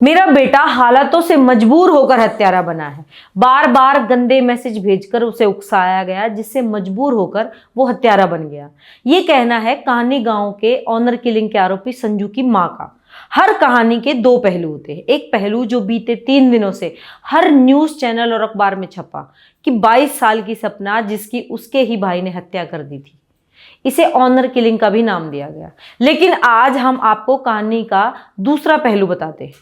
मेरा बेटा हालातों से मजबूर होकर हत्यारा बना है। बार बार गंदे मैसेज भेजकर उसे उकसाया गया, जिससे मजबूर होकर वो हत्यारा बन गया। ये कहना है कहानी गांव के ऑनर किलिंग के आरोपी संजू की मां का। हर कहानी के दो पहलू होते हैं। एक पहलू जो बीते 3 दिनों से हर न्यूज चैनल और अखबार में छपा कि 22 साल की सपना, जिसकी उसके ही भाई ने हत्या कर दी थी, इसे ऑनर किलिंग का भी नाम दिया गया। लेकिन आज हम आपको कहानी का दूसरा पहलू बताते हैं,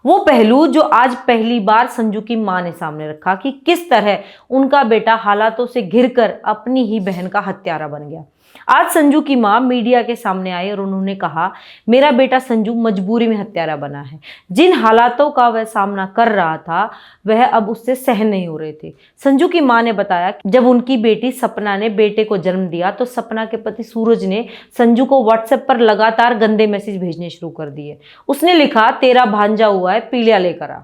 वो पहलू जो आज पहली बार संजू की मां ने सामने रखा कि किस तरह उनका बेटा हालातों से घिरकर अपनी ही बहन का हत्यारा बन गया। आज संजू की मां मीडिया के सामने आई और उन्होंने कहा, मेरा बेटा संजू मजबूरी में हत्यारा बना है। जिन हालातों का वह सामना कर रहा था वह अब उससे सहन नहीं हो रहे थे। संजू की मां ने बताया कि जब उनकी बेटी सपना ने बेटे को जन्म दिया तो सपना के पति सूरज ने संजू को व्हाट्सएप पर लगातार गंदे मैसेज भेजने शुरू कर दिए। उसने लिखा, तेरा भांजा हुआ है, पीलिया लेकर आ।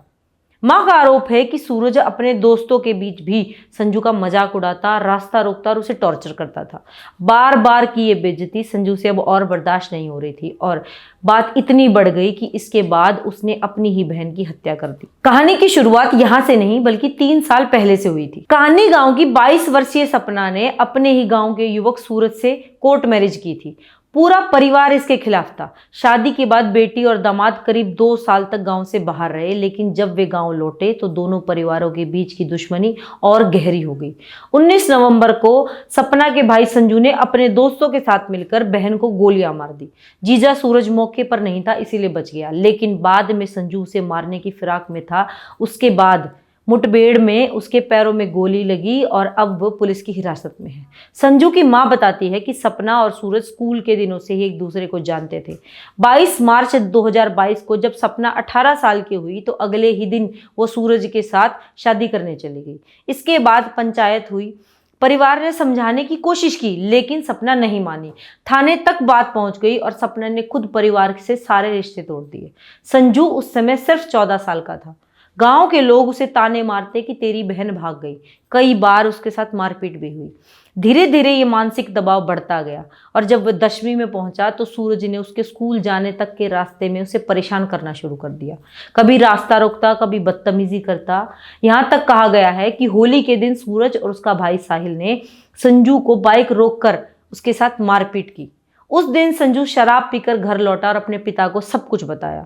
मां का आरोप है कि सूरज अपने दोस्तों के बीच भी संजू का मजाक उड़ाता, रास्ता रोकता और उसे टॉर्चर करता था। बार बार की ये बेइज्जती संजू से अब और बर्दाश्त नहीं हो रही थी और बात इतनी बढ़ गई कि इसके बाद उसने अपनी ही बहन की हत्या कर दी। कहानी की शुरुआत यहां से नहीं बल्कि 3 साल पहले से हुई थी। कहानी गांव की 22 वर्षीय सपना ने अपने ही गांव के युवक सूरज से कोर्ट मैरिज की थी। पूरा परिवार इसके खिलाफ था। शादी के बाद बेटी और दामाद करीब 2 साल तक गांव से बाहर रहे, लेकिन जब वे गांव लौटे तो दोनों परिवारों के बीच की दुश्मनी और गहरी हो गई। 19 नवंबर को सपना के भाई संजू ने अपने दोस्तों के साथ मिलकर बहन को गोलियां मार दी। जीजा सूरज मौके पर नहीं था, इसीलिए बच गया, लेकिन बाद में संजू उसे मारने की फिराक में था। उसके बाद मुठभेड़ में उसके पैरों में गोली लगी और अब वो पुलिस की हिरासत में है। संजू की मां बताती है कि सपना और सूरज स्कूल के दिनों से ही एक दूसरे को जानते थे। 22 मार्च 2022 को जब सपना 18 साल की हुई तो अगले ही दिन वो सूरज के साथ शादी करने चली गई। इसके बाद पंचायत हुई। परिवार ने समझाने की कोशिश की, लेकिन सपना नहीं मानी। थाने तक बात पहुंच गई और सपना ने खुद परिवार से सारे रिश्ते तोड़ दिए। संजू उस समय सिर्फ 14 साल का था। गांव के लोग उसे ताने मारते कि तेरी बहन भाग गई। कई बार उसके साथ मारपीट भी हुई। धीरे धीरे ये मानसिक दबाव बढ़ता गया और जब वह 10वीं में पहुंचा तो सूरज ने उसके स्कूल जाने तक के रास्ते में उसे परेशान करना शुरू कर दिया। कभी रास्ता रोकता, कभी बदतमीजी करता। यहाँ तक कहा गया है कि होली के दिन सूरज और उसका भाई साहिल ने संजू को बाइक रोककर उसके साथ मारपीट की। उस दिन संजू शराब पीकर घर लौटा और अपने पिता को सब कुछ बताया।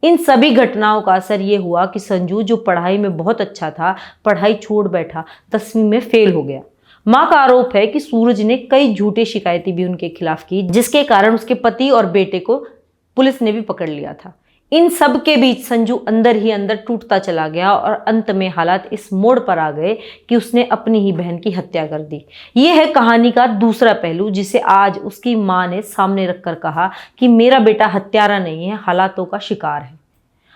इन सभी घटनाओं का असर ये हुआ कि संजू, जो पढ़ाई में बहुत अच्छा था, पढ़ाई छोड़ बैठा, 10वीं में फेल हो गया। मां का आरोप है कि सूरज ने कई झूठी शिकायतें भी उनके खिलाफ की, जिसके कारण उसके पति और बेटे को पुलिस ने भी पकड़ लिया था। इन सब के बीच संजू अंदर ही अंदर टूटता चला गया और अंत में हालात इस मोड़ पर आ गए कि उसने अपनी ही बहन की हत्या कर दी। ये है कहानी का दूसरा पहलू, जिसे आज उसकी मां ने सामने रखकर कहा कि मेरा बेटा हत्यारा नहीं है, हालातों का शिकार है।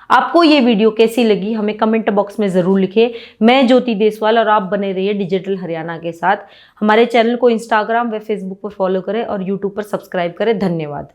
आपको ये वीडियो कैसी लगी हमें कमेंट बॉक्स में ज़रूर लिखें। मैं ज्योति देसवाल और आप बने रहिए डिजिटल हरियाणा के साथ। हमारे चैनल को इंस्टाग्राम व फेसबुक पर फॉलो करें और यूट्यूब पर सब्सक्राइब करें। धन्यवाद।